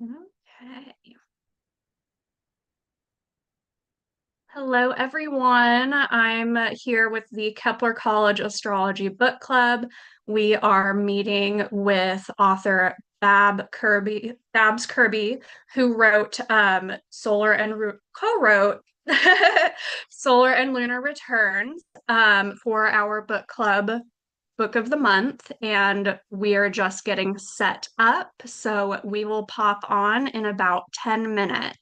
Okay. Hello, everyone. I'm here with the Kepler College Astrology Book Club. We are meeting with author Babs Kirby, who wrote Solar and co-wrote Solar and Lunar Returns for our book club book of the month, and we are just getting set up. So we will pop on in about 10 minutes.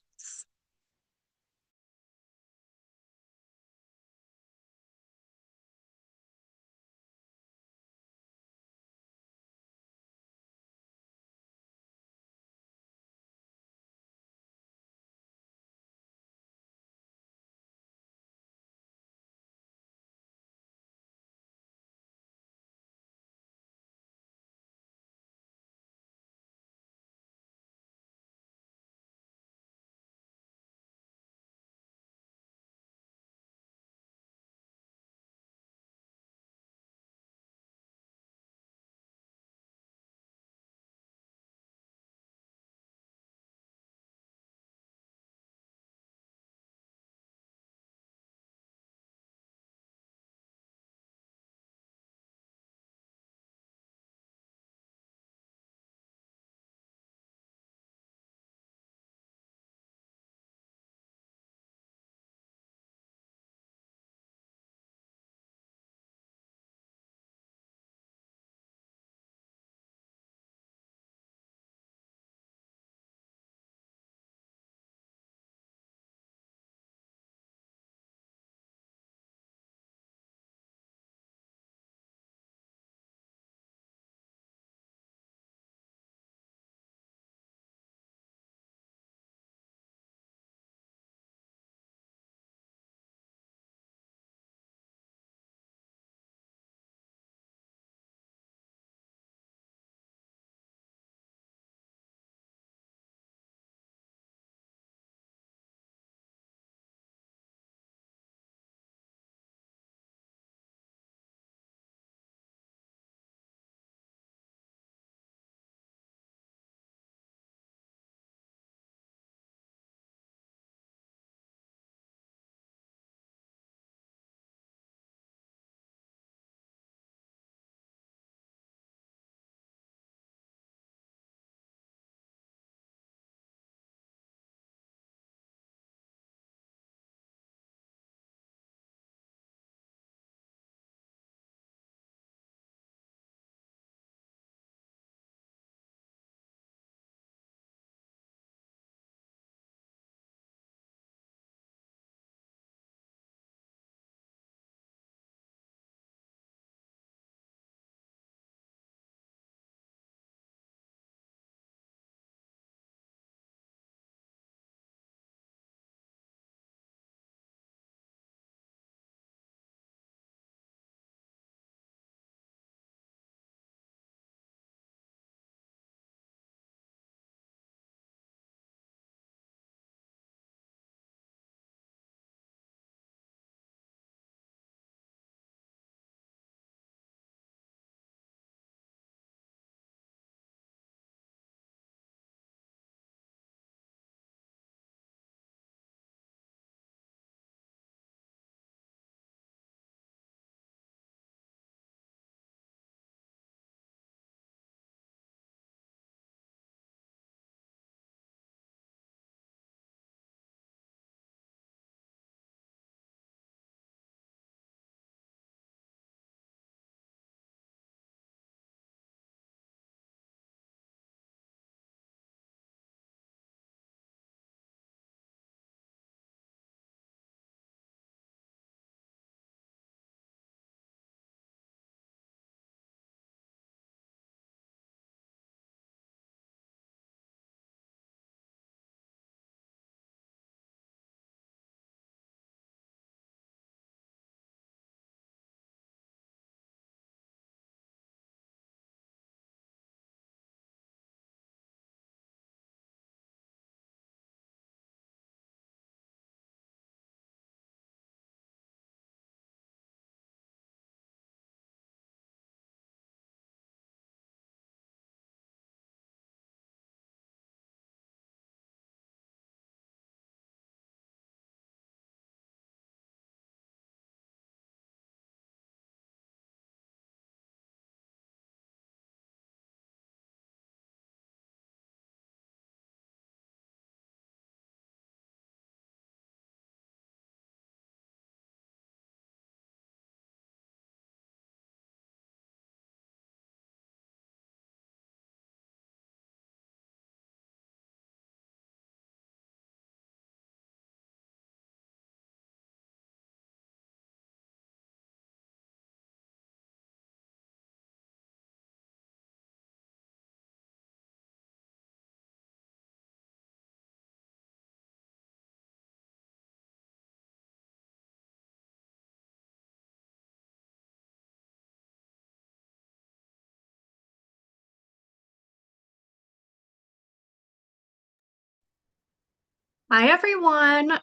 Hi, everyone.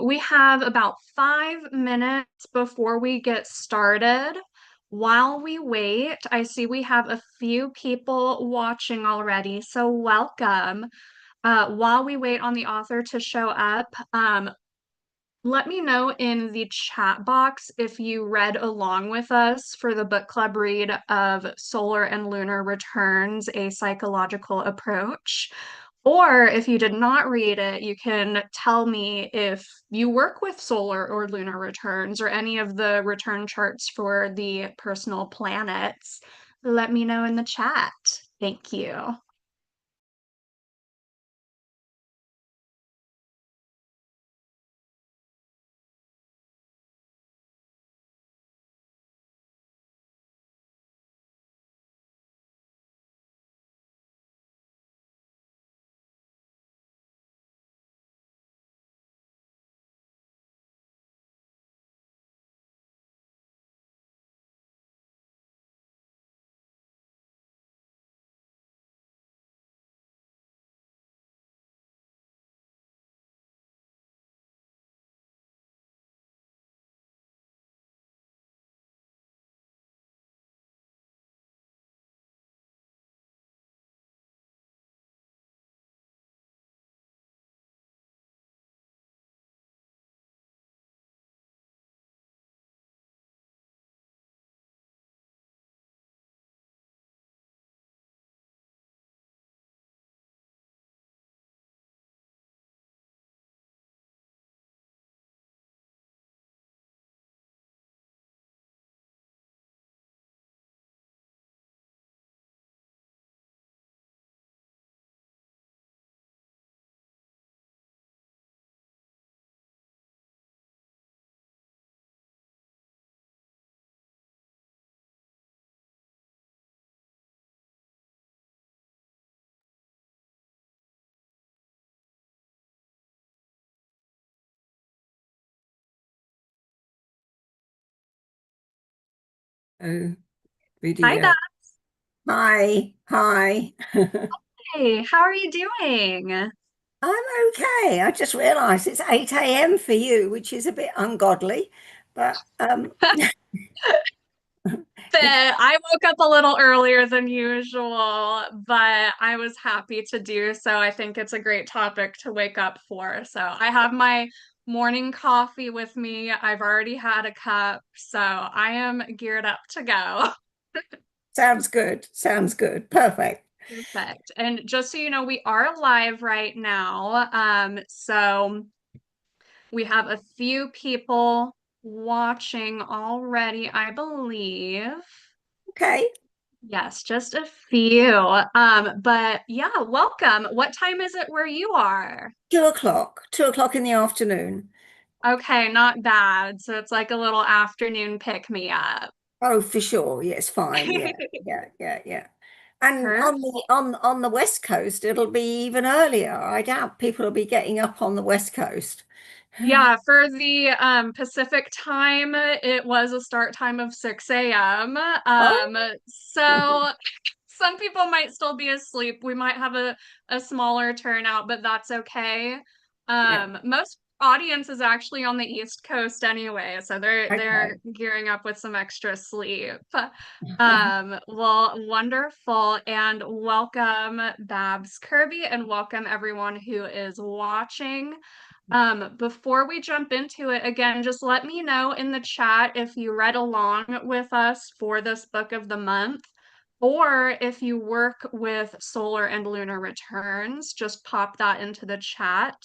We have about 5 minutes before we get started. While we wait, I see we have a few people watching already, so welcome. While we wait on the author to show up, let me know in the chat box if you read along with us for the book club read of Solar and Lunar Returns, A Psychological Approach. Or if you did not read it, you can tell me if you work with solar or lunar returns or any of the return charts for the personal planets. Let me know in the chat. Thank you. Oh, Hi, video. Beth. Hi, hi. Hey, how are you doing? I'm okay. I just realised it's 8 a.m. for you, which is a bit ungodly, but it's I woke up a little earlier than usual, but I was happy to do so. I think it's a great topic to wake up for. So I have my morning coffee with me. I've already had a cup, so I am geared up to go. sounds good. Sounds good. Perfect. Perfect. And just so you know, we are live right now. So we have a few people watching already, I believe. Okay. Yes, just a few. But yeah, welcome. What time is it where you are? 2 o'clock. 2 o'clock in the afternoon. Okay, not bad. So it's like a little afternoon pick me up. Oh, for sure. Yes, fine. Yeah, yeah, yeah, yeah. And on Perfect. the West Coast, it'll be even earlier. I doubt people will be getting up on the West Coast. Yeah, for the Pacific time, it was a start time of 6 a.m. Oh, So some people might still be asleep. We might have a smaller turnout, but that's okay. yeah. Most audience is actually on the East Coast anyway, so they're Okay. gearing up with some extra sleep. Well, wonderful, and welcome Babs Kirby, and welcome everyone who is watching. Before we jump into it, again, just let me know in the chat if you read along with us for this book of the month, or if you work with solar and lunar returns, just pop that into the chat.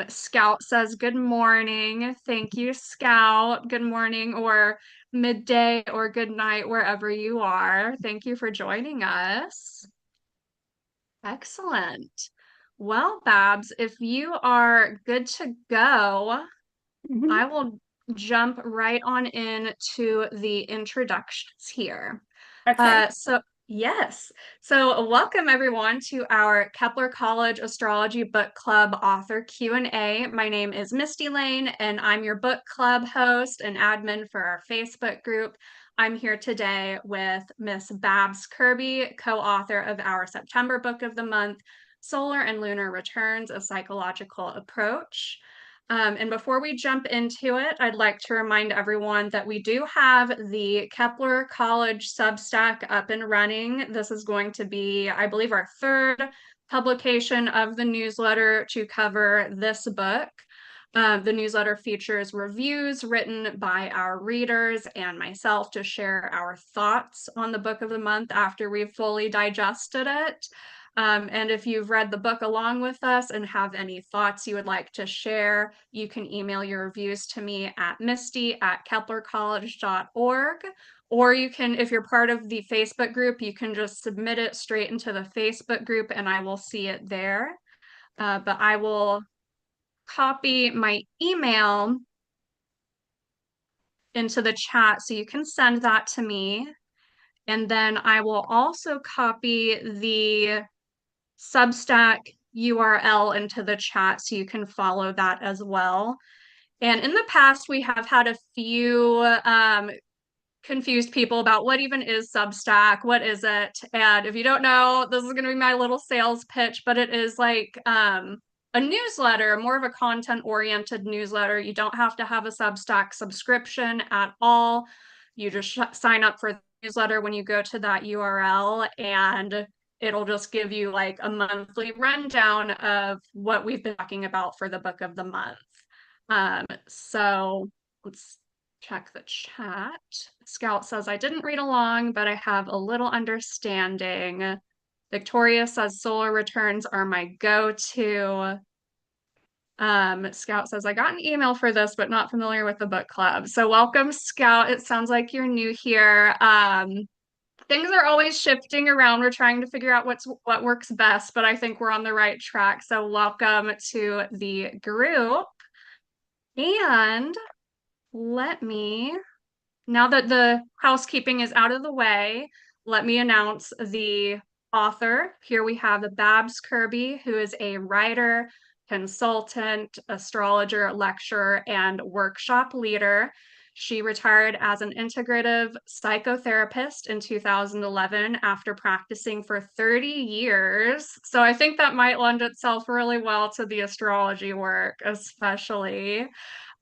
Scout says, good morning. Thank you, Scout. Good morning, or midday, or good night, wherever you are. Thank you for joining us. Excellent. Well, Babs, if you are good to go, Mhm. I will jump right on into the introductions here. Okay. Yes. So welcome everyone to our Kepler College Astrology Book Club author Q&A. My name is Misty Lane and I'm your book club host and admin for our Facebook group. I'm here today with Miss Babs Kirby, co-author of our September book of the month, Solar and Lunar Returns, a Psychological Approach. And before we jump into it, I'd like to remind everyone that we do have the Kepler College Substack up and running. This is going to be, I believe, our third publication of the newsletter to cover this book. The newsletter features reviews written by our readers and myself to share our thoughts on the book of the month after we've fully digested it. And if you've read the book along with us and have any thoughts you would like to share, you can email your reviews to me at misty@keplercollege.org. Or you can, if you're part of the Facebook group, you can just submit it straight into the Facebook group and I will see it there. But I will copy my email into the chat so you can send that to me. And then I will also copy the Substack URL into the chat so you can follow that as well. And in the past, we have had a few confused people about what even is Substack, what is it? And if you don't know, this is going to be my little sales pitch, but it is like a newsletter, more of a content-oriented newsletter. You don't have to have a Substack subscription at all. You just sign up for the newsletter when you go to that URL, and it'll just give you like a monthly rundown of what we've been talking about for the book of the month. So let's check the chat. Scout says, I didn't read along, but I have a little understanding. Victoria says, solar returns are my go-to. Scout says, I got an email for this, but not familiar with the book club. So welcome, Scout. It sounds like you're new here. Things are always shifting around. We're trying to figure out what works best, but I think we're on the right track. So welcome to the group. And let me, now that the housekeeping is out of the way, let me announce the author. Here we have Babs Kirby, who is a writer, consultant, astrologer, lecturer, and workshop leader. She retired as an integrative psychotherapist in 2011 after practicing for 30 years. So I think that might lend itself really well to the astrology work, especially.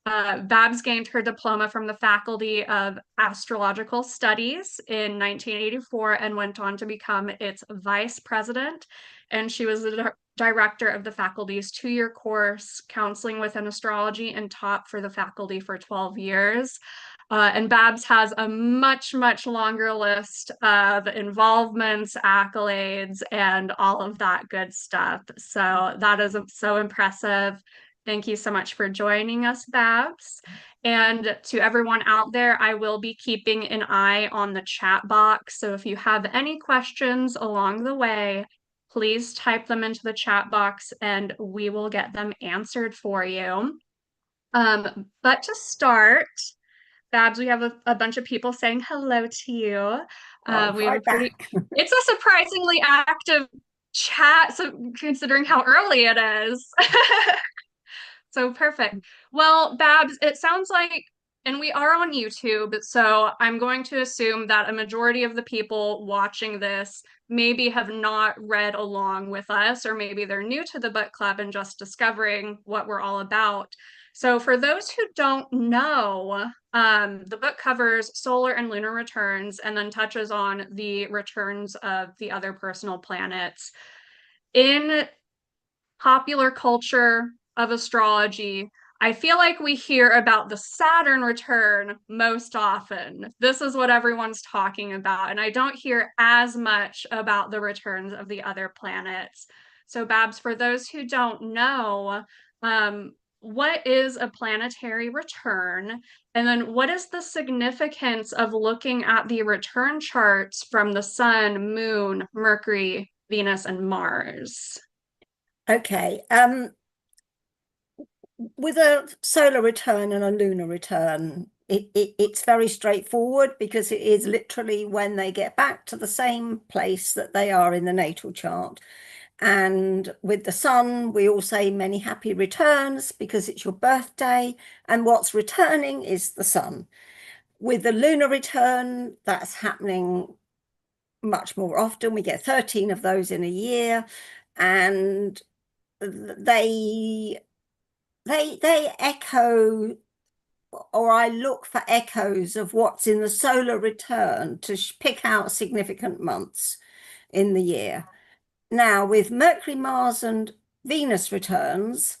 Babs gained her diploma from the Faculty of Astrological Studies in 1984 and went on to become its vice president. And she was the director of the faculty's 2-year course, Counseling within Astrology, and taught for the faculty for 12 years. And Babs has a much, much longer list of involvements, accolades, and all of that good stuff. So that is so impressive. Thank you so much for joining us, Babs. And to everyone out there, I will be keeping an eye on the chat box. So if you have any questions along the way, please type them into the chat box and we will get them answered for you. But to start, Babs, we have a bunch of people saying hello to you. Oh, We have hi a pretty, back. it's a surprisingly active chat, so considering how early it is. So perfect. Well, Babs, it sounds like, and we are on YouTube, so I'm going to assume that a majority of the people watching this maybe have not read along with us, or maybe they're new to the book club and just discovering what we're all about. So for those who don't know, the book covers solar and lunar returns and then touches on the returns of the other personal planets. In popular culture of astrology, I feel like we hear about the Saturn return most often. This is what everyone's talking about, and I don't hear as much about the returns of the other planets. So, Babs, for those who don't know, what is a planetary return? And then what is the significance of looking at the return charts from the Sun, Moon, Mercury, Venus, and Mars? Okay. With a solar return and a lunar return, it's very straightforward because it is literally when they get back to the same place that they are in the natal chart. And with the sun, we all say many happy returns because it's your birthday, and what's returning is the sun. With the lunar return, that's happening much more often. We get 13 of those in a year. and they they echo, or I look for echoes of what's in the solar return to pick out significant months in the year. Now, with Mercury, Mars, and Venus returns,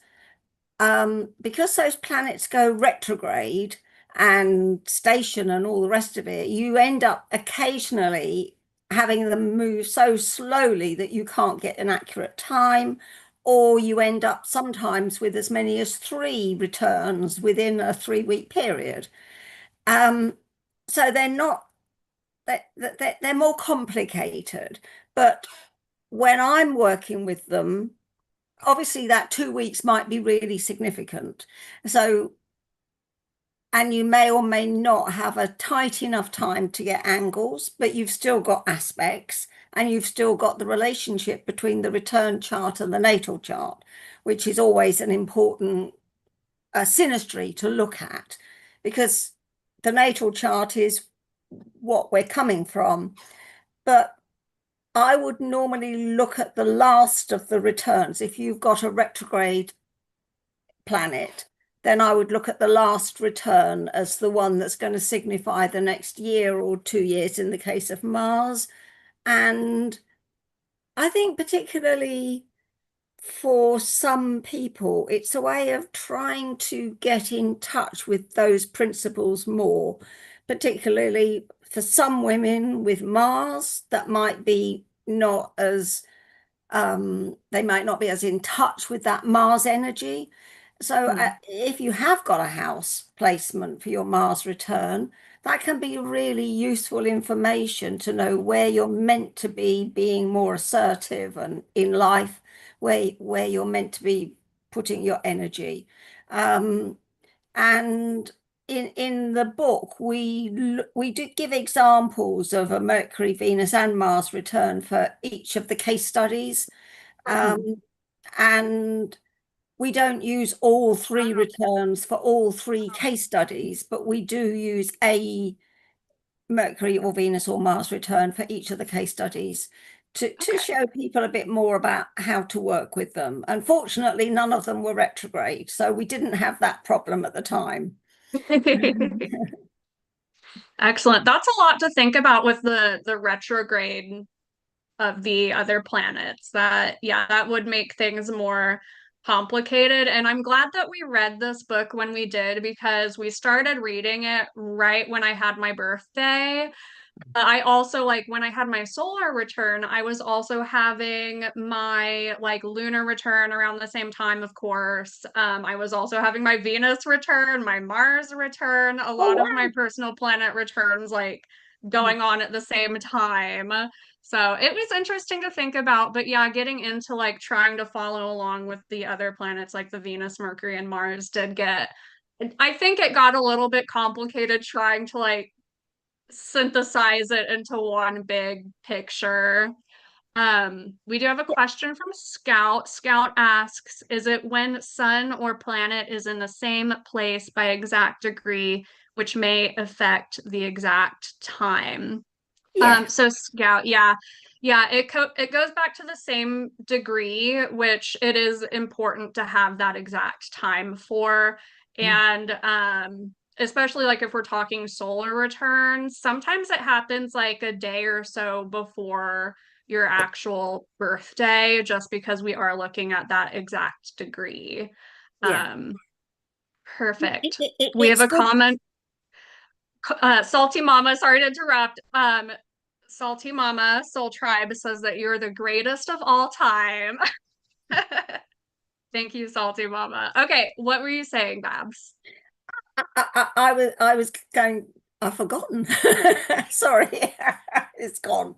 because those planets go retrograde and station and all the rest of it, you end up occasionally having them move so slowly that you can't get an accurate time, or you end up sometimes with as many as three returns within a 3 week period. Um, so they're not they're more complicated, but when I'm working with them, obviously that 2 weeks might be really significant. So, and you may or may not have a tight enough time to get angles, but you've still got aspects and you've still got the relationship between the return chart and the natal chart, which is always an important synastry to look at, because the natal chart is what we're coming from. But I would normally look at the last of the returns. If you've got a retrograde planet, then I would look at the last return as the one that's going to signify the next year or 2 years in the case of Mars. And I think particularly for some people, it's a way of trying to get in touch with those principles more, particularly for some women with Mars, that might be not as they might not be as in touch with that Mars energy. So Mm. if you have got a house placement for your Mars return, that can be really useful information to know where you're meant to be being more assertive and in life, where you're meant to be putting your energy. Um, and in the book, we do give examples of a Mercury, Venus, and Mars return for each of the case studies. Mhm. Um, and we don't use all three returns for all three case studies, but we do use a Mercury or Venus or Mars return for each of the case studies to Okay. show people a bit more about how to work with them. Unfortunately, none of them were retrograde, so we didn't have that problem at the time. Excellent. That's a lot to think about with the retrograde of the other planets. That, yeah, that would make things more complicated. And I'm glad that we read this book when we did, because we started reading it right when I had my birthday. I also, like, when I had my solar return, I was also having my like lunar return around the same time, of course. I was also having my Venus return, my Mars return, a Oh, lot of my wow. personal planet returns like going on at the same time. So it was interesting to think about, but yeah, getting into like trying to follow along with the other planets like the Venus, Mercury, and Mars did get, I think it got a little bit complicated trying to like synthesize it into one big picture. We do have a question from Scout. Scout asks, is it when sun or planet is in the same place by exact degree, which may affect the exact time? Yeah. So Scout, yeah. Yeah, it goes back to the same degree, which it is important to have that exact time for. And especially like if we're talking solar returns, sometimes it happens like a day or so before your actual birthday, just because we are looking at that exact degree. Yeah. Um, Perfect. We have It's a good. comment. Salty Mama, sorry to interrupt. Salty Mama, Soul Tribe says that you're the greatest of all time. Thank you, Salty Mama. Okay, what were you saying, Babs? I was going, I've forgotten. Sorry, it's gone.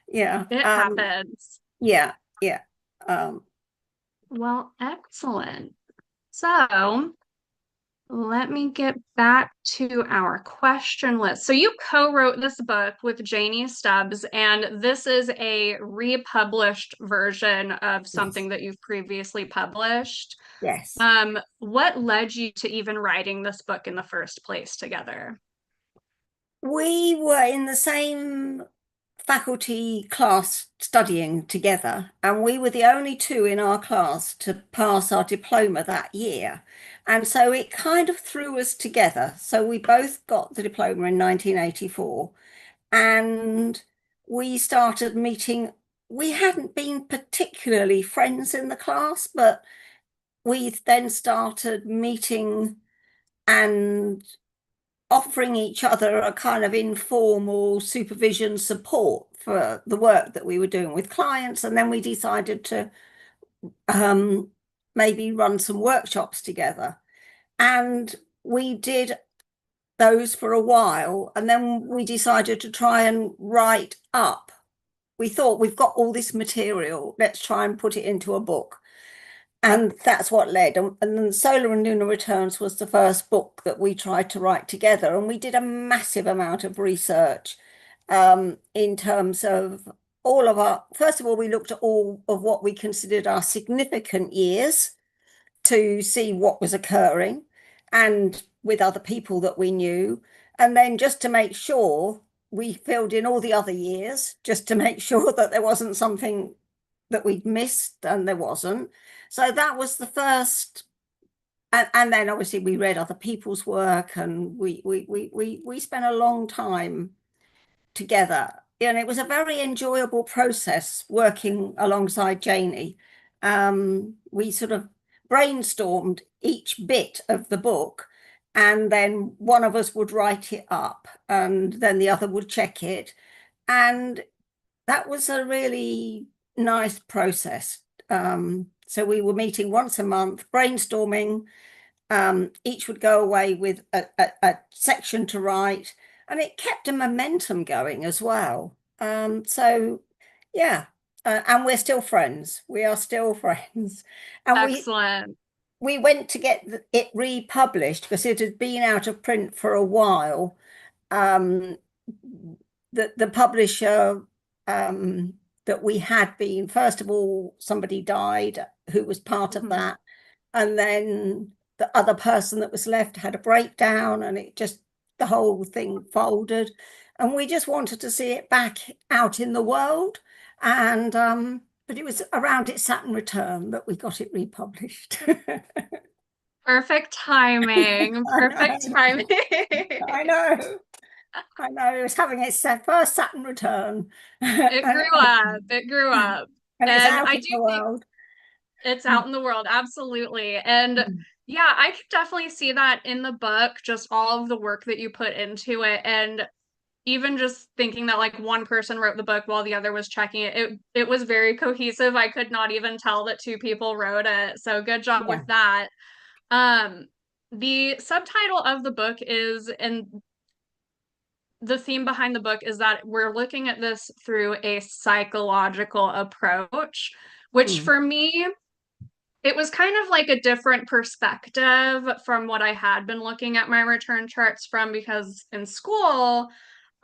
Yeah. It happens. Yeah, yeah. Um, Well, excellent. So let me get back to our question list. So you co-wrote this book with Janie Stubbs, and this is a republished version of yes, something that you've previously published. yes. What led you to even writing this book in the first place together? We were in the same. faculty class studying together, and we were the only two in our class to pass our diploma that year. And so it kind of threw us together. So we both got the diploma in 1984, and we started meeting. We hadn't been particularly friends in the class, but we then started meeting and offering each other a kind of informal supervision support for the work that we were doing with clients. And then we decided to um, maybe run some workshops together. And we did those for a while. And then we decided to try and write up. We thought we've got all this material, let's try and put it into a book. And that's what led. And then Solar and Lunar Returns was the first book that we tried to write together. And we did a massive amount of research in terms of all of our, first of all, we looked at all of what we considered our significant years to see what was occurring and with other people that we knew. And then just to make sure we filled in all the other years, just to make sure that there wasn't something that we'd missed, and there wasn't. So that was the first. And then obviously we read other people's work, and we spent a long time together. And it was a very enjoyable process working alongside Janie. We sort of brainstormed each bit of the book, and then one of us would write it up, and then the other would check it. And that was a really nice process. So we were meeting once a month, brainstorming. Each would go away with a section to write, and it kept a momentum going as well. So, yeah, and we're still friends. We are still friends, and Excellent. we went to get it republished because it had been out of print for a while. Um, the publisher that we had been, first of all, somebody died who was part of Mhm. that, and then the other person that was left had a breakdown, and it just, the whole thing folded, and we just wanted to see it back out in the world. And but it was around its Saturn return that we got it republished. Perfect timing. I Perfect know, timing. I know. I know, it was having its first Saturn return, It grew up. It grew up. and it's And out I of do the think world. it's out in the world, absolutely. And yeah, I could definitely see that in the book, just all of the work that you put into it. And even just thinking that like one person wrote the book while the other was checking it, it was very cohesive. I could not even tell that two people wrote it. So good job with Yeah, that. Um, the subtitle of the book is, and the theme behind the book is that we're looking at this through a psychological approach, which mm, for me, it was kind of like a different perspective from what I had been looking at my return charts from, because in school,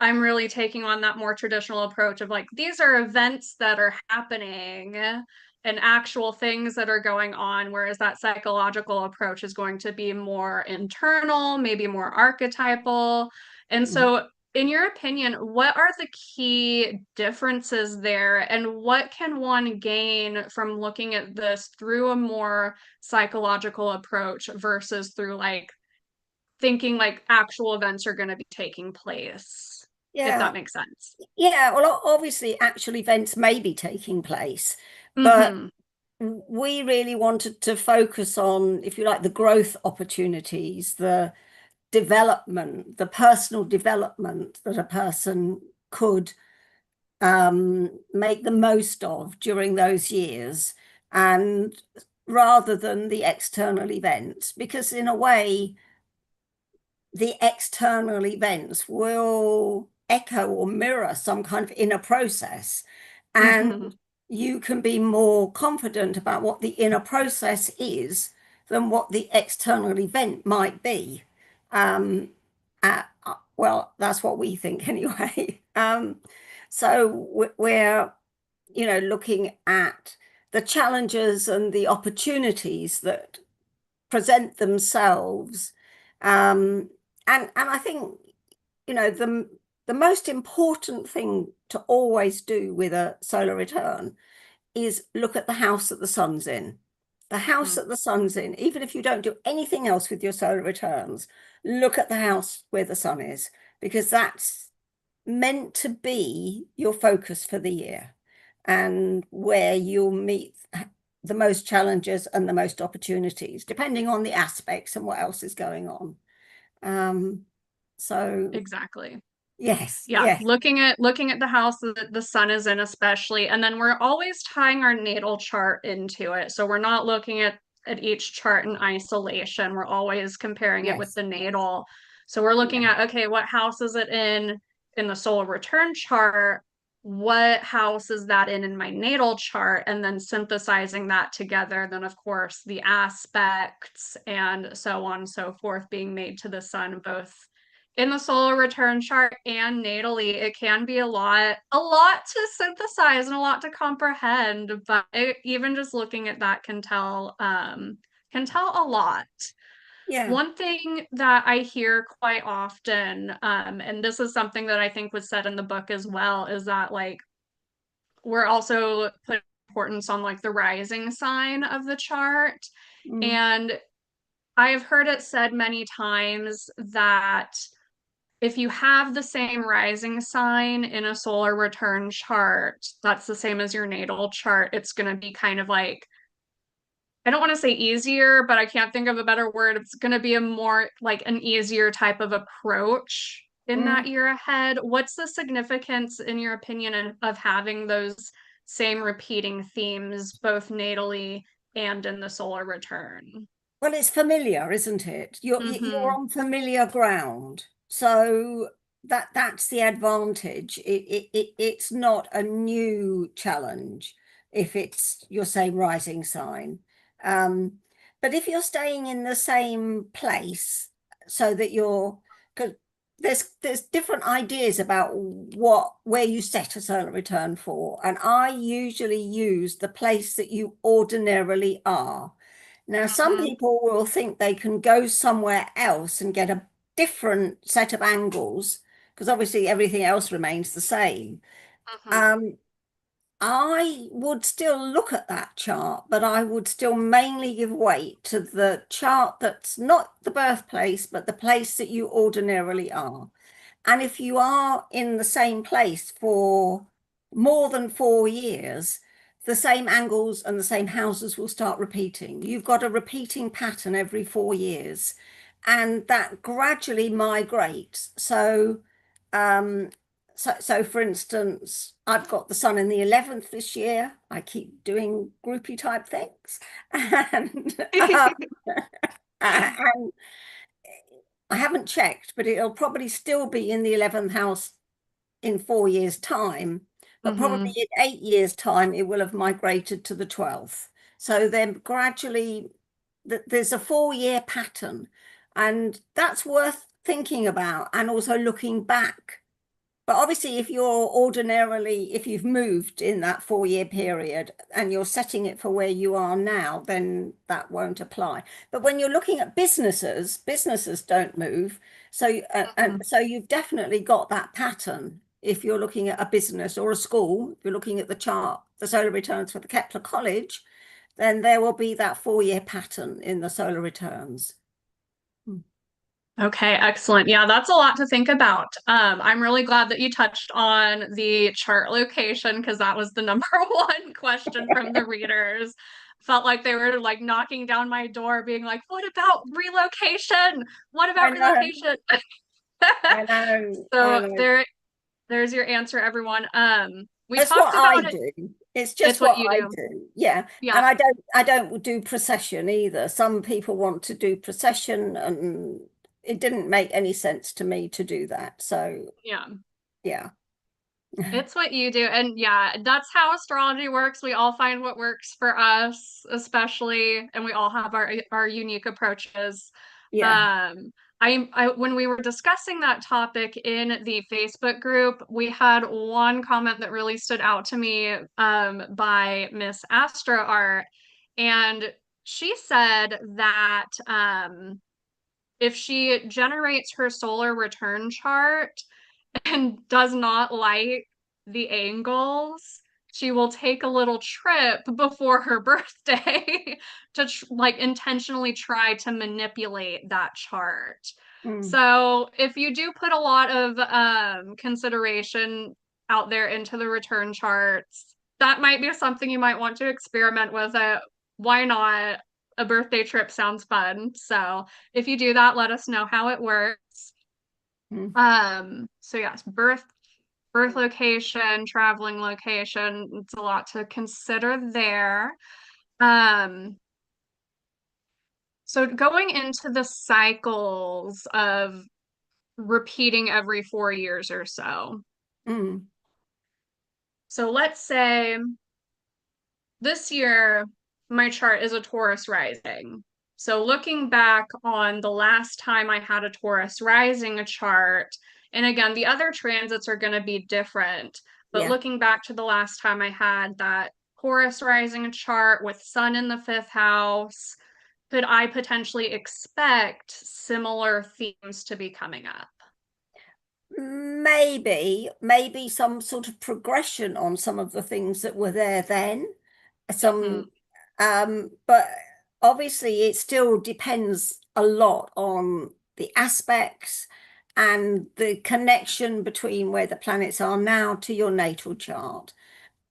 I'm really taking on that more traditional approach of like, these are events that are happening and actual things that are going on, whereas that psychological approach is going to be more internal, maybe more archetypal. And mm. so, in your opinion, what are the key differences there, and what can one gain from looking at this through a more psychological approach versus through like thinking like actual events are going to be taking place, if Yeah, that makes sense? yeah. Well, obviously, actual events may be taking place, but Mm-hmm. we really wanted to focus on, if you like, the growth opportunities, the development, the personal development that a person could make the most of during those years, and rather than the external events, because in a way, the external events will echo or mirror some kind of inner process. And Mm-hmm. you can be more confident about what the inner process is than what the external event might be. Well, that's what we think anyway. So we're, looking at the challenges and the opportunities that present themselves. Um, and I think, the the most important thing to always do with a solar return is look at the house that the sun's in. The house Mhm. that the sun's in, even if you don't do anything else with your solar returns, look at the house where the sun is, because that's meant to be your focus for the year and where you'll meet the most challenges and the most opportunities, depending on the aspects and what else is going on. Um, so Exactly. yes, Yeah, yes, looking at the house that the sun is in especially, and then we're always tying our natal chart into it. So we're not looking at each chart in isolation. We're always comparing it with yes, the natal. So we're yeah, looking at, okay, what house is it in the solar return chart? What house is that in my natal chart? And then synthesizing that together. Then, of course, the aspects and so on and so forth being made to the sun, both in the solar return chart and natally. It can be a lot to synthesize and a lot to comprehend, but even just looking at that can tell a lot. yeah. One thing that I hear quite often, and this is something that I think was said in the book as well, is that like we're also putting importance on like the rising sign of the chart. Mm, And I've heard it said many times that if you have the same rising sign in a solar return chart, that's the same as your natal chart, it's going to be kind of like, I don't want to say easier, but I can't think of a better word. It's going to be a more like an easier type of approach in that mm. year ahead. What's the significance, in your opinion, of having those same repeating themes, both natally and in the solar return? Well, it's familiar, isn't it? You're Mm-hmm. on familiar ground, so that's the advantage. It's not a new challenge if it's your same rising sign. Um, but if you're staying in the same place, so that you're, because there's different ideas about what where you set a solar return for, and I usually use the place that you ordinarily are. Now, some Mm-hmm. people will think they can go somewhere else and get a different set of angles because obviously everything else remains the same. Mm-hmm. Um, I would still look at that chart, but I would still mainly give weight to the chart that's not the birthplace, but the place that you ordinarily are. And if you are in the same place for more than 4 years, the same angles and the same houses will start repeating. You've got a repeating pattern every 4 years, and that gradually migrates. Um, so for instance, I've got the sun in the 11th this year. I keep doing groupie type things. And I haven't checked, but it'll probably still be in the 11th house in 4 years' time, but probably Mm-hmm. in 8 years' time, it will have migrated to the 12th. So then gradually, there's a 4 year pattern, and that's worth thinking about and also looking back. But obviously, if you've moved in that 4 year period and you're setting it for where you are now, then that won't apply. But when you're looking at businesses don't move. And Mm-hmm. so you've definitely got that pattern. If you're looking at a business or a school, if you're looking at the chart, the solar returns for the Kepler College, then there will be that 4 year pattern in the solar returns. Hmm. Okay, excellent. Yeah, that's a lot to think about. I'm really glad that you touched on the chart location because that was the number one question from the readers. Felt like they were like knocking down my door, being like, "What about relocation? What I about know, relocation?" I know, I So know. there's your answer, everyone. We It's talked what I about it. do. It's It's just what what you I do. do. Yeah. Yeah, And I don't do procession either. Some people want to do procession and it didn't make any sense to me to do that. So yeah. yeah. It's what you do. And yeah, that's how astrology works. We all find what works for us, especially, and we all have our unique approaches. Yeah. Um, I when we were discussing that topic in the Facebook group, we had one comment that really stood out to me by Miss Astra Art, and she said that if she generates her solar return chart and does not like the angles, she will take a little trip before her birthday to like intentionally try to manipulate that chart. Mm, So if you do put a lot of consideration out there into the return charts, that might be something you might want to experiment with. Why not? A birthday trip sounds fun. So if you do that, let us know how it works. mm, So yes, birth location, traveling location, it's a lot to consider there. Um, so going into the cycles of repeating every 4 years or so. mm. So let's say this year my chart is a Taurus rising. So looking back on the last time I had a Taurus rising chart, and again, the other transits are going to be different, but Yeah. looking back to the last time I had that Taurus rising chart with Sun in the fifth house, could I potentially expect similar themes to be coming up? Maybe some sort of progression on some of the things that were there then. Mm-hmm. Some, but obviously it still depends a lot on the aspects and the connection between where the planets are now to your natal chart.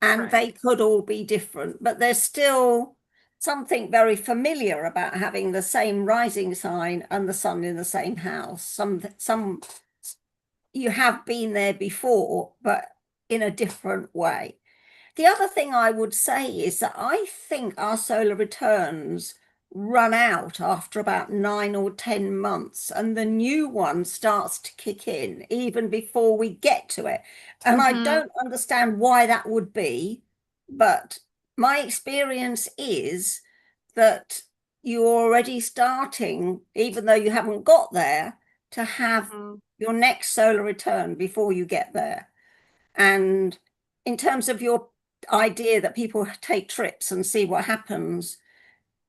And Right. they could all be different, but there's still something very familiar about having the same rising sign and the sun in the same house. Some you have been there before, but in a different way. The other thing I would say is that I think our solar returns run out after about 9 or 10 months, and the new one starts to kick in even before we get to it. And I Mm-hmm. don't understand why that would be, but my experience is that you're already starting, even though you haven't got there, to have Mm-hmm. your next solar return before you get there. And in terms of your idea that people take trips and see what happens,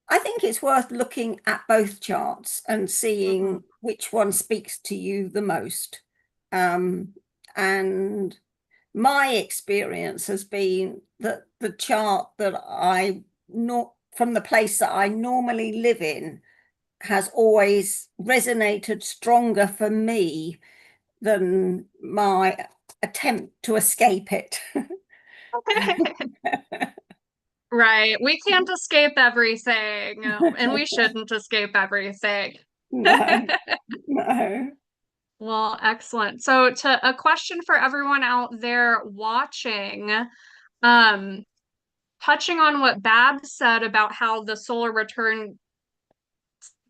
I think it's worth looking at both charts and Mm-hmm. seeing which one speaks to you the most. Um, and my experience has been that the chart that I not from the place that I normally live in has always resonated stronger for me than my attempt to escape it. Right. We can't escape everything, and we shouldn't escape everything. No, no. Well, excellent. So to a question for everyone out there watching, um, touching on what Bab said about how the solar return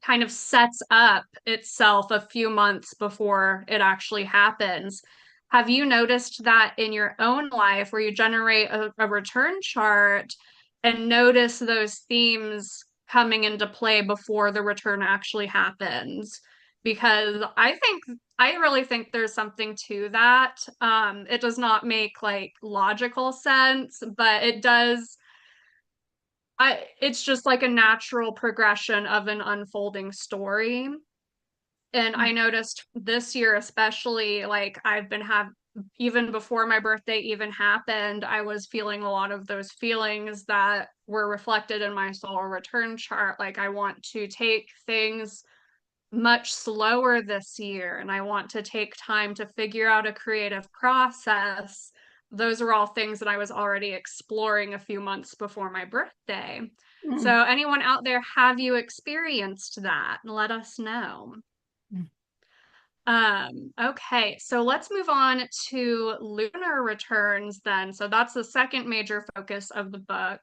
kind of sets up itself a few months before it actually happens. Have you noticed that in your own life where you generate a return chart and notice those themes coming into play before the return actually happens? Because I really think there's something to that. It does not make like logical sense, but it does. It's just like a natural progression of an unfolding story. And I noticed this year, especially, like I've been have even before my birthday even happened, I was feeling a lot of those feelings that were reflected in my solar return chart. Like I want to take things much slower this year and I want to take time to figure out a creative process. Those are all things that I was already exploring a few months before my birthday. Mm, So, anyone out there, have you experienced that? Let us know. mm. Okay, so let's move on to lunar returns then. So that's the second major focus of the book.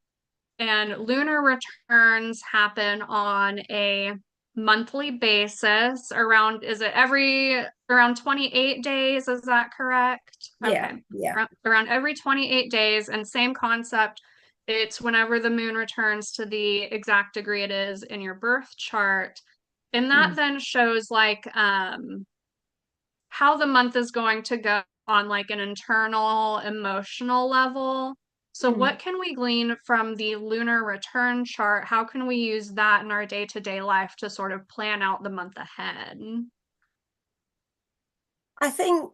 And lunar returns happen on a monthly basis around, is it every around 28 days? Is that correct? Yeah, Okay. yeah. Around every 28 days, and same concept. It's whenever the moon returns to the exact degree it is in your birth chart. And that Mm, then shows like how the month is going to go on like an internal emotional level. So, mm. what can we glean from the lunar return chart? How can we use that in our day to day life to sort of plan out the month ahead? I think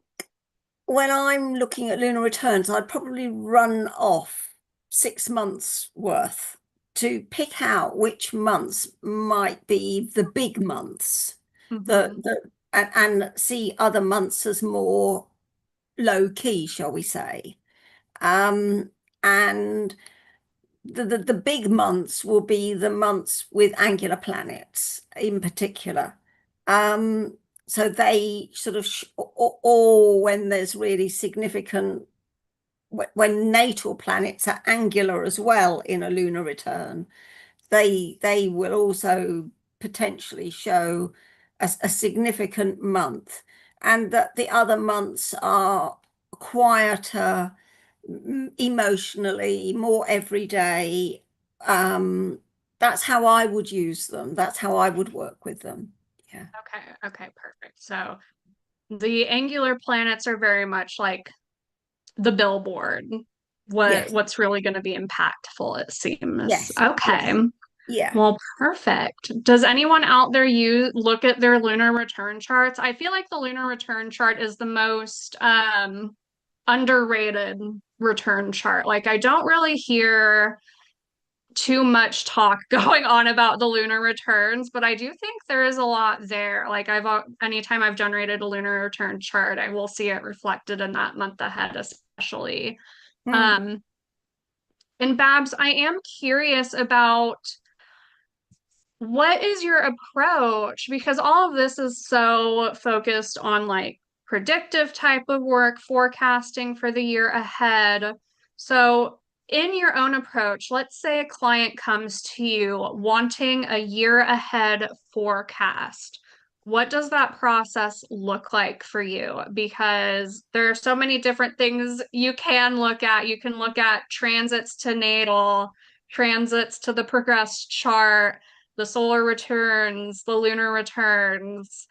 when I'm looking at lunar returns, I'd probably run off 6 months worth to pick out which months might be the big months, Hmm. and see other months as more low key, shall we say. Um, and the big months will be the months with angular planets in particular. Um, so they sort of, or when there's really significant, when natal planets are angular as well in a lunar return, they will also potentially show a significant month, and that the other months are quieter, emotionally, more everyday. That's how I would use them. That's how I would work with them. Yeah. Okay, okay, perfect. So the angular planets are very much like the billboard. Yes. What's really going to be impactful, it seems. Yes. Okay. Yes. Yeah. Well, perfect. Does anyone out there you look at their lunar return charts? I feel like the lunar return chart is the most underrated return chart. Like I don't really hear too much talk going on about the lunar returns, but I do think there is a lot there. Like anytime I've generated a lunar return chart, I will see it reflected in that month ahead, especially. Mm. Um, and Babs, I am curious about what is your approach? Because all of this is so focused on like predictive type of work, forecasting for the year ahead. So, in your own approach, let's say a client comes to you wanting a year ahead forecast. What does that process look like for you? Because there are so many different things you can look at. You can look at transits to natal, transits to the progressed chart, the solar returns, the lunar returns,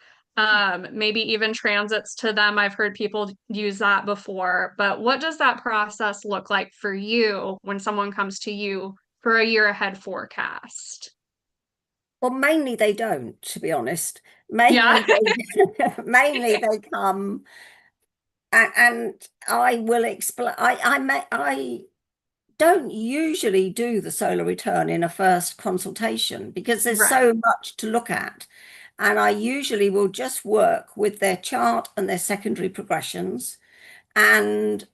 maybe even transits to them. I've heard people use that before. But what does that process look like for you when someone comes to you for a year ahead forecast? Well, mainly they don't, to be honest. Yeah. Mainly they come, and I will explain. I don't usually do the solar return in a first consultation because there's Right. so much to look at. And I usually will just work with their chart and their secondary progressions and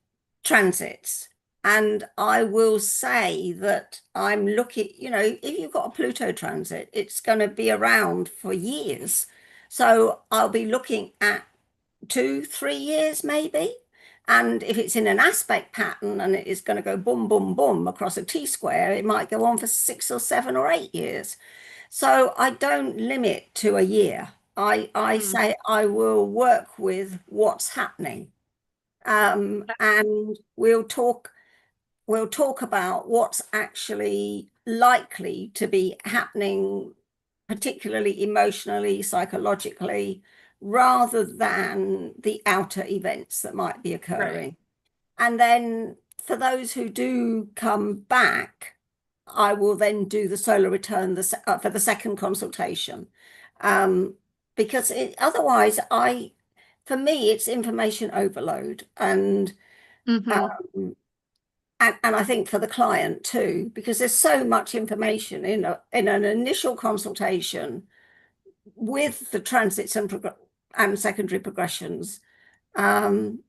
transits. And I will say that I'm looking, if you've got a Pluto transit, it's going to be around for years. So I'll be looking at 2, 3 years maybe. And if it's in an aspect pattern and it is going to go boom, boom, boom across a T square, it might go on for 6 or 7 or 8 years. So I don't limit to a year. I Mhm. say I will work with what's happening. And we'll talk about what's actually likely to be happening, particularly emotionally, psychologically, rather than the outer events that might be Right. occurring. And then for those who do come back, I will then do the solar return for the second consultation. Um, because otherwise, for me, it's information overload. Hmm. Um, and I think for the client too, because there's so much information in an initial consultation with the transits and secondary progressions. Um,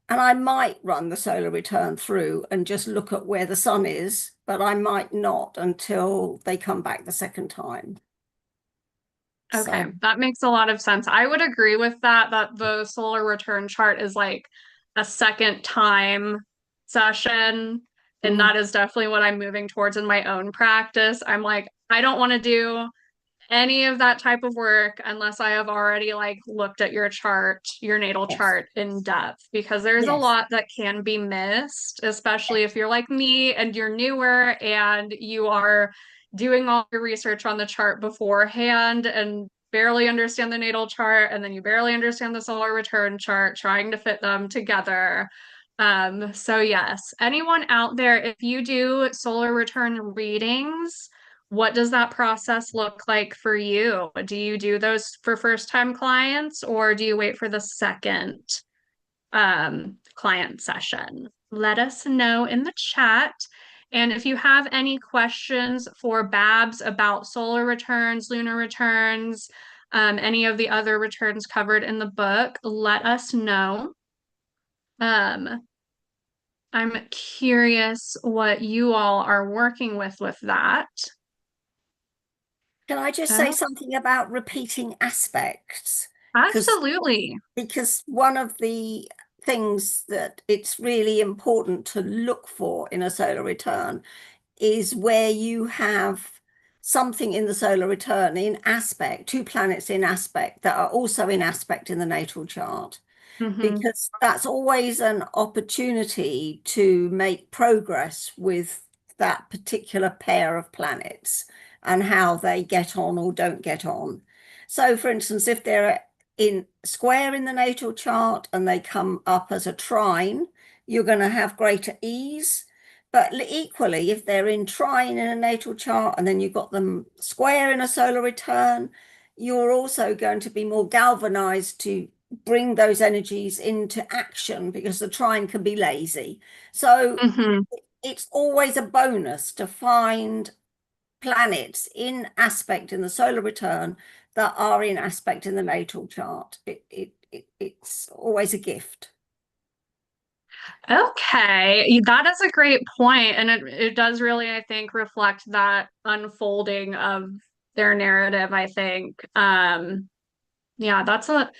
and I might run the solar return through and just look at where the sun is, but I might not until they come back the second time. Okay, So, that makes a lot of sense. I would agree with that, that the solar return chart is like a second time session. And mm, that is definitely what I'm moving towards in my own practice. I'm like, I don't want to do any of that type of work unless I have already like looked at your chart, your natal yes, chart in depth, because there's a yes, lot that can be missed, especially if yes, you're like me and you're newer and you are doing all your research on the chart beforehand and barely understand the natal chart, and then you barely understand the solar return chart, trying to fit them together. So yes, anyone out there, if you do solar return readings, what does that process look like for you? Do you do those for first time clients or do you wait for the second? client session. Let us know in the chat. And if you have any questions for Babs about solar returns, lunar returns, any of the other returns covered in the book, let us know. Um, I'm curious what you all are working with that. Can I just say Oh, something about repeating aspects? Because absolutely. one of the things that it's really important to look for in a solar return is where you have something in the solar return in aspect, two planets in aspect that are also in aspect in the natal chart, Hmm. because that's always an opportunity to make progress with that particular pair of planets and how they get on or don't get on. So, for instance, if they're in square in the natal chart and they come up as a trine, you're going to have greater ease. But equally, if they're in trine in a natal chart and then you've got them square in a solar return, you're also going to be more galvanized to bring those energies into action because the trine can be lazy. So Hmm. it's always a bonus to find planets in aspect in the solar return that are in aspect in the natal chart. It's always a gift. Okay, that is a great point, and it does really, I think, reflect that unfolding of their narrative, I think. Yeah, that's a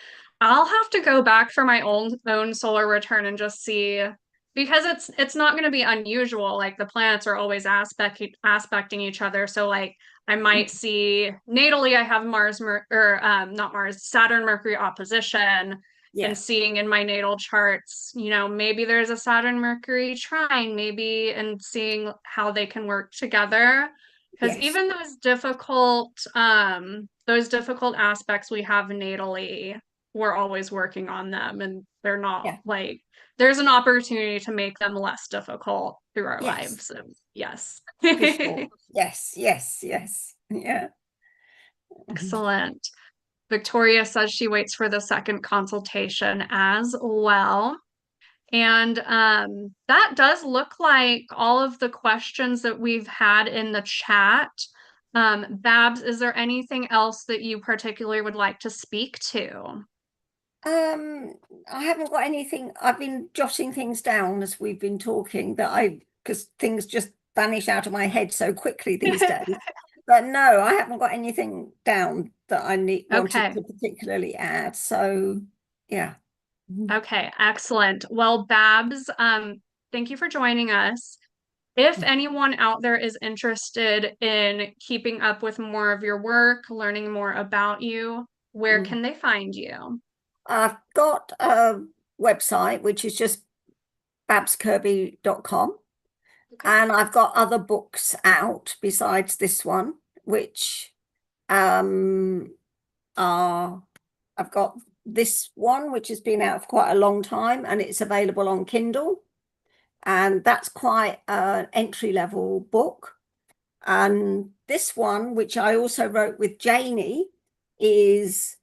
I'll have to go back for my own solar return and just see because it's not going to be unusual. Like the planets are always aspecting each other. So like I might see natally I have or not Mars, Saturn Mercury opposition and Yeah, seeing in my natal charts, maybe there's a Saturn Mercury trine, maybe and seeing how they can work together. Because yes, even those difficult aspects we have natally, we're always working on them and they're not yeah, like there's an opportunity to make them less difficult through our yes, lives. So, yes. for sure. Yes, yes, yes. Yeah. Excellent. Victoria says she waits for the second consultation as well. And that does look like all of the questions that we've had in the chat. Babs, is there anything else that you particularly would like to speak to? Um, I haven't got anything. I've been jotting things down as we've been talking because things just vanish out of my head so quickly these days. But no, I haven't got anything down that wanted Okay. to particularly add. So yeah. Mhm. Okay, excellent. Well, Babs, thank you for joining us. If anyone out there is interested in keeping up with more of your work, learning more about you, where Mhm. can they find you? I've got a website which is just babskirby.com. Okay. And I've got other books out besides this one, which um, are I've got this one, which has been out for quite a long time, and it's available on Kindle. And that's quite an entry level book. And this one, which I also wrote with Janie, is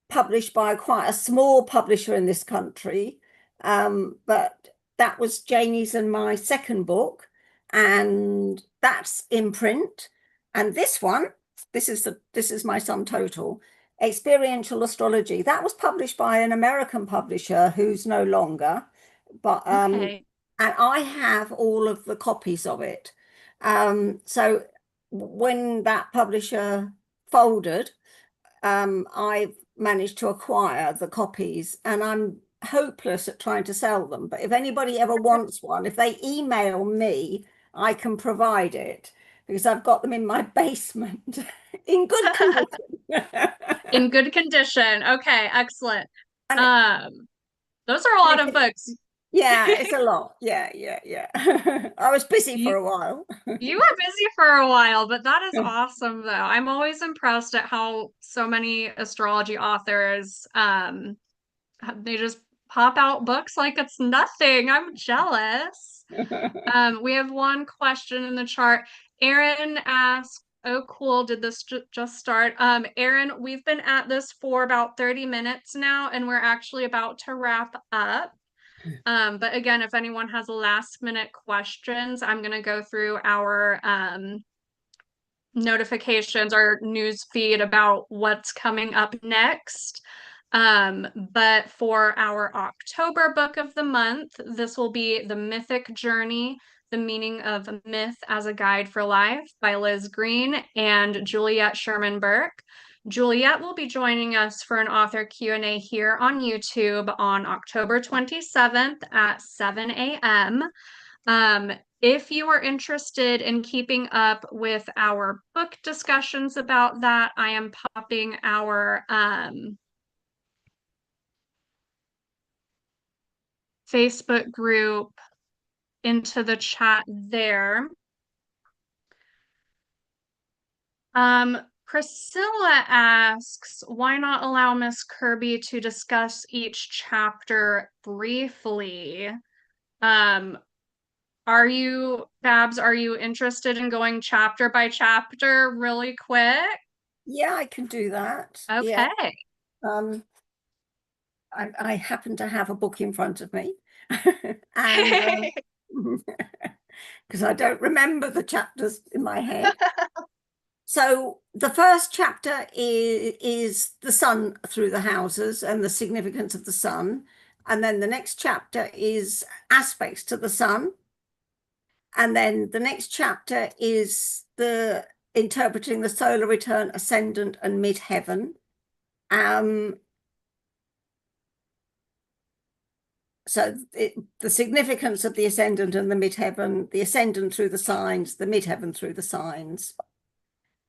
published by quite a small publisher in this country. But that was Janie's and my second book, and that's in print. And this is my sum total. Experiential Astrology. That was published by an American publisher who's no longer, but Okay. and I have all of the copies of it. So when that publisher folded, I've managed to acquire the copies and I'm hopeless at trying to sell them. But if anybody ever wants one, if they email me, I can provide it because I've got them in my basement in good condition. In good condition. Okay, excellent. And Um, those are a lot of it's, books. yeah, it's a lot. Yeah, yeah, yeah. I was busy for You a while. you were busy for a while, but that is awesome though. I'm always impressed at how so many astrology authors they just pop out books like it's nothing. I'm jealous. We have one question in the chart. Aaron asked, Oh, cool. Did this just start? Erin, we've been at this for about 30 minutes now, and we're actually about to wrap up. But again, if anyone has last minute questions, I'm going to go through our notifications or news feed about what's coming up next. But for our October book of the month, this will be The Mythic Journey, The Meaning of Myth as a Guide for Life by Liz Green and Juliet Sherman Burke. Juliet will be joining us for an author Q&A here on YouTube on October 27th at 7 a.m. If you are interested in keeping up with our book discussions about that, I am popping our Facebook group into the chat there. Priscilla asks, why not allow Miss Kirby to discuss each chapter briefly? Babs, are you interested in going chapter by chapter really quick? Yeah, I can do that. Yeah. Okay. Um, I happen to have a book in front of me, and because I don't remember the chapters in my head. So the first chapter is the sun through the houses and the significance of the sun. And then the next chapter is aspects to the sun. And then the next chapter is the interpreting the solar return, ascendant, and midheaven. The significance of the ascendant and the midheaven, the ascendant through the signs, the midheaven through the signs.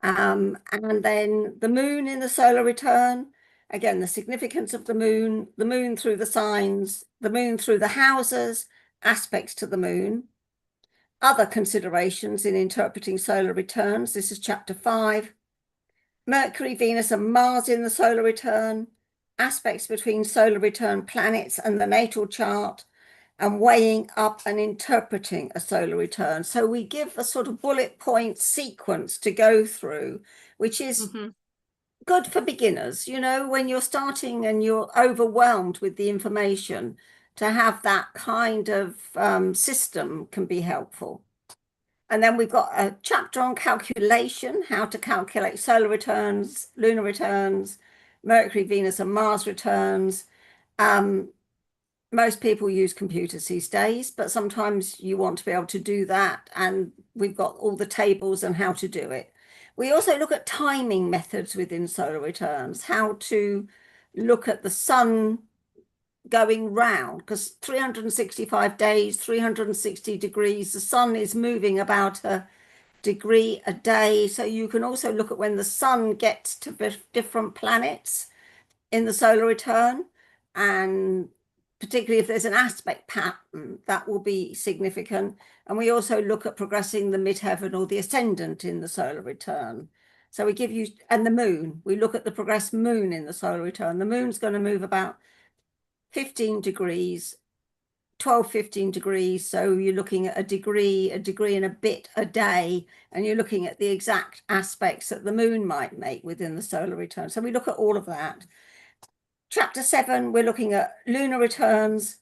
And then the moon in the solar return, again, the significance of the moon through the signs, the moon through the houses, aspects to the moon, other considerations in interpreting solar returns. This is chapter 5. Mercury, Venus, and Mars in the solar return, aspects between solar return planets and the natal chart, and weighing up and interpreting a solar return. So we give a sort of bullet point sequence to go through, which is good for beginners. You know, when you're starting and you're overwhelmed with the information, to have that kind of system can be helpful. And then we've got a chapter on calculation, how to calculate solar returns, lunar returns, Mercury, Venus, and Mars returns. Most people use computers these days, but sometimes you want to be able to do that. And we've got all the tables and how to do it. We also look at timing methods within solar returns, how to look at the sun going round, because 365 days, 360 degrees, the sun is moving about a degree a day. So you can also look at when the sun gets to different planets in the solar return, and particularly if there's an aspect pattern, that will be significant. And we also look at progressing the midheaven or the ascendant in the solar return. So we give you, and the moon, we look at the progressed moon in the solar return. The moon's going to move about 15 degrees, 12, 15 degrees. So you're looking at a degree and a bit a day, and you're looking at the exact aspects that the moon might make within the solar return. So we look at all of that. Chapter 7, we're looking at lunar returns,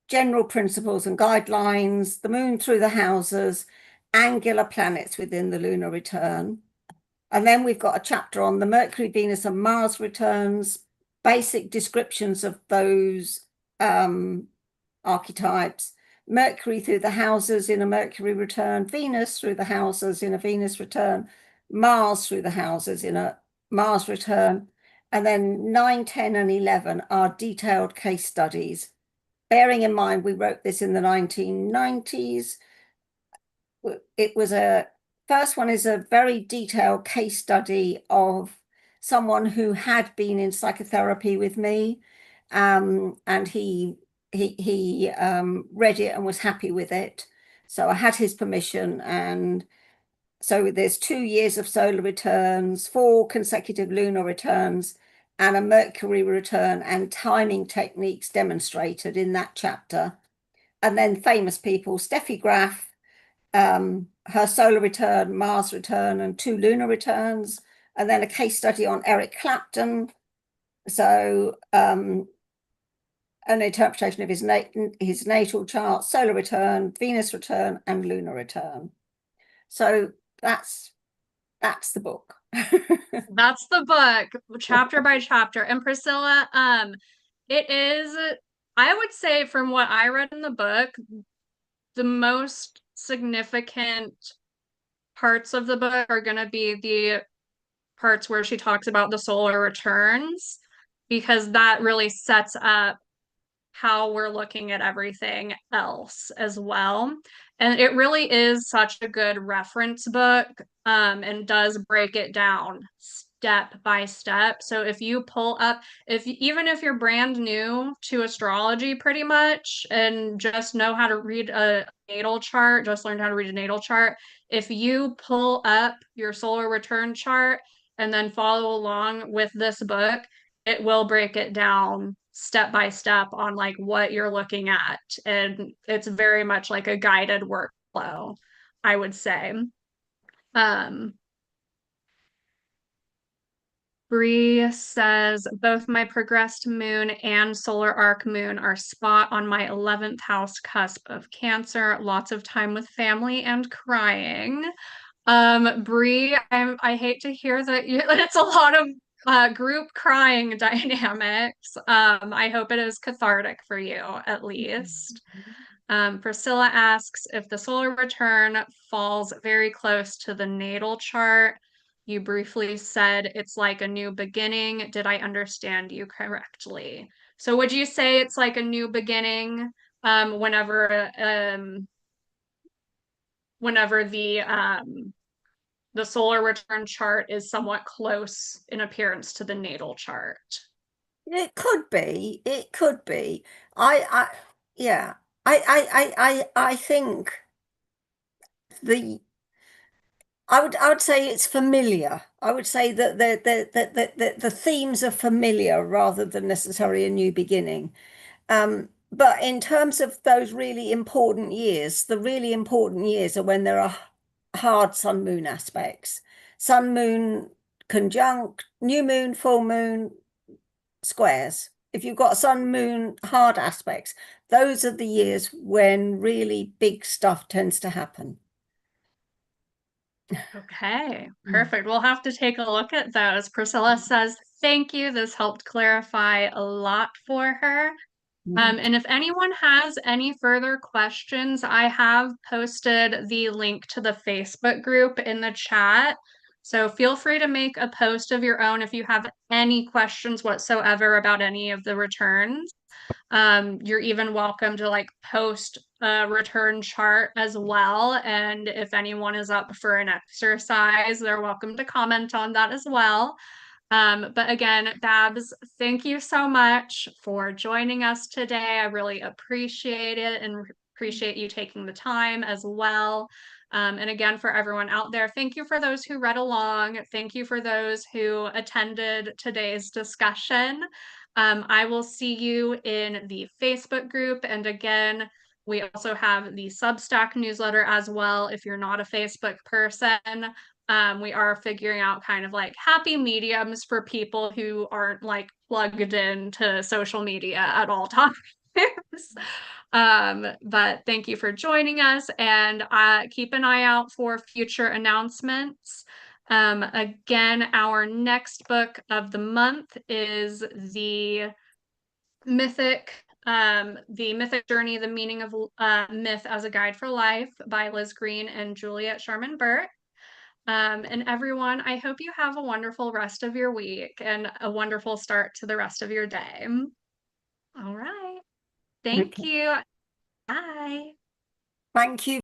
general principles and guidelines, the moon through the houses, angular planets within the lunar return. And then we've got a chapter on the Mercury, Venus, and Mars returns, basic descriptions of those archetypes, Mercury through the houses in a Mercury return, Venus through the houses in a Venus return, Mars through the houses in a Mars return. And then 9, 10, and 11 are detailed case studies. Bearing in mind, we wrote this in the 1990s. It was first one is a very detailed case study of someone who had been in psychotherapy with me. And he read it and was happy with it. So I had his permission, and so there's 2 years of solar returns, 4 consecutive lunar returns, and a Mercury return, and timing techniques demonstrated in that chapter. And then famous people, Steffi Graf, her solar return, Mars return, and two lunar returns, and then a case study on Eric Clapton. So an interpretation of his natal chart, solar return, Venus return, and lunar return. So that's the book. That's the book, chapter by chapter. And Priscilla, it is, I would say from what I read in the book, the most significant parts of the book are going to be the parts where she talks about the solar returns, because that really sets up how we're looking at everything else as well. And it really is such a good reference book, and does break it down step by step. So if you pull up, even if you're brand new to astrology pretty much and just know how to read a natal chart, just learned how to read a natal chart, if you pull up your solar return chart and then follow along with this book, it will break it down step by step on like what you're looking at. And it's very much like a guided workflow, I would say. Um, Bree says both my progressed moon and solar arc moon are spot on my 11th house cusp of Cancer. Lots of time with family and crying. Bree, I hate to hear that it's a lot of group crying dynamics. I hope it is cathartic for you at least. Priscilla asks if the solar return falls very close to the natal chart. You briefly said it's like a new beginning. Did I understand you correctly? So would you say it's like a new beginning whenever the solar return chart is somewhat close in appearance to the natal chart? It could be. It could be. I yeah. I think the I would say it's familiar. I would say that the themes are familiar rather than necessarily a new beginning. But in terms of those really important years, the really important years are when there are hard sun moon aspects. Sun moon conjunct, new moon, full moon, squares. If you've got sun moon hard aspects, those are the years when really big stuff tends to happen. Okay, Mm. perfect. We'll have to take a look at those. Priscilla says, thank you. This helped clarify a lot for her. Mm. And if anyone has any further questions, I have posted the link to the Facebook group in the chat. So feel free to make a post of your own if you have any questions whatsoever about any of the returns. You're even welcome to like post a return chart as well. And if anyone is up for an exercise, they're welcome to comment on that as well. But again, Babs, thank you so much for joining us today. I really appreciate it and appreciate you taking the time as well. And again, for everyone out there, thank you for those who read along. Thank you for those who attended today's discussion. I will see you in the Facebook group. And again, we also have the Substack newsletter as well. If you're not a Facebook person, we are figuring out kind of like happy mediums for people who aren't like plugged into social media at all times. But thank you for joining us, and keep an eye out for future announcements. Again, our next book of the month is mythic the Mythic Journey, The Meaning of Myth as a Guide for Life by Liz Green and Juliet Sharman Burt. And everyone, I hope you have a wonderful rest of your week and a wonderful start to the rest of your day. All right. Thank Okay. you. Bye. Thank you.